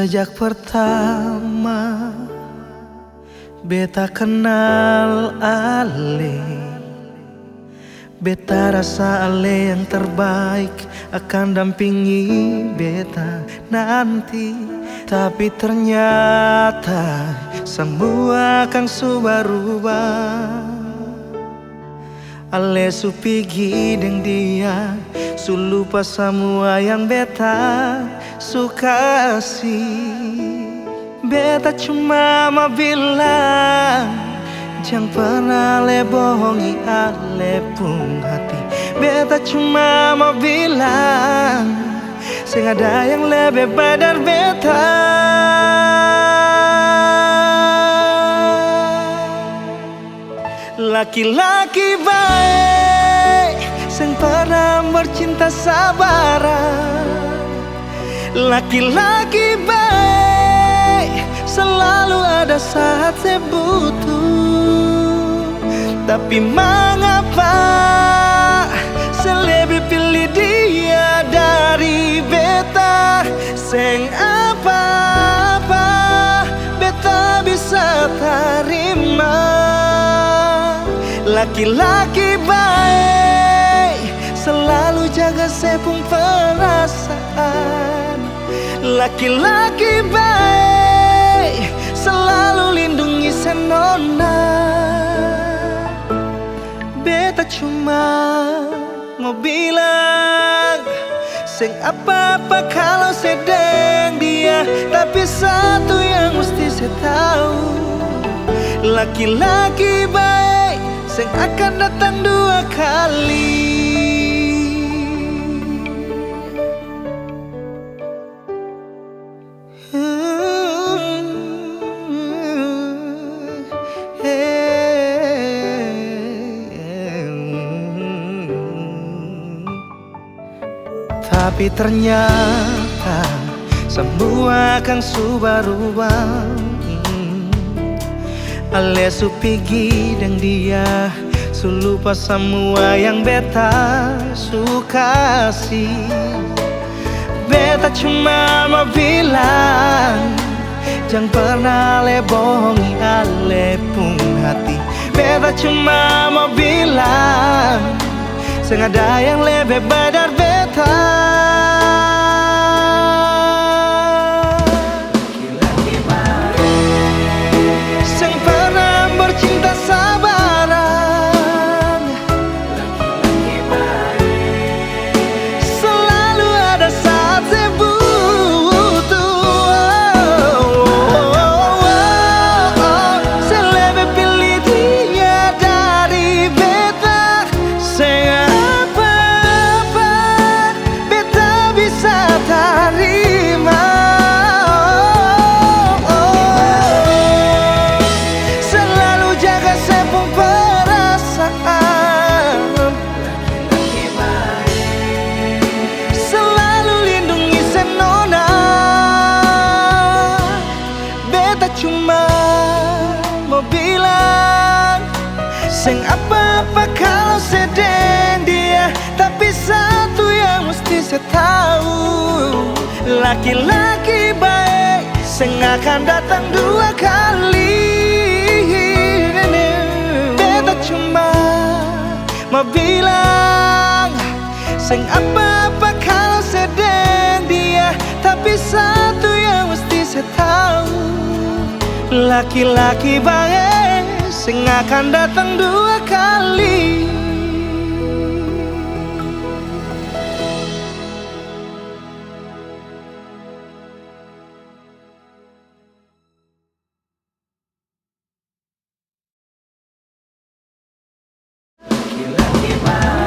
Sejak pertama beta kenal Ale, beta rasa Ale yang terbaik akan dampingi beta nanti. Tapi ternyata semua akan berubah. Ale su pigi deng dia, su lupa semua yang beta su kasih. Beta cuma mau bilang, jangan pernah Ale bohongi Ale pun hati. Beta cuma mau bilang, sing ada yang lebih baik dari beta. Laki-laki baik, sing pernah bercinta sabaran. Laki-laki baik, selalu ada saat saya butuh. Tapi mengapa saya lebih pilih dia dari beta? Sing apa-apa beta bisa terima. Laki-laki baik selalu jaga saya pun perasaan. Laki-laki baik selalu lindungi saya nona. Beta cuma mau bilang, sing apa-apa kalau sedang dia. Tapi satu yang mesti saya tahu, laki-laki baik sing akan datang dua kali. Tapi ternyata semua akan berubah. Ale su pigi dan dia, su lupa semua yang beta su kasih. Beta cuma mau bilang, jangan pernah Ale bohongi Ale pun hati. Beta cuma mau bilang, sing ada yang lebih baik dari beta. Cuma mau bilang, sing apa-apa kalau sedang dia. Tapi satu yang mesti saya tahu, laki-laki baik sing akan datang dua kali. Beta cuma mau bilang, sing apa-apa kalau sedang dia. Tapi satu yang mesti saya tahu, laki-laki baik sing akan datang dua kali. Laki-laki baik.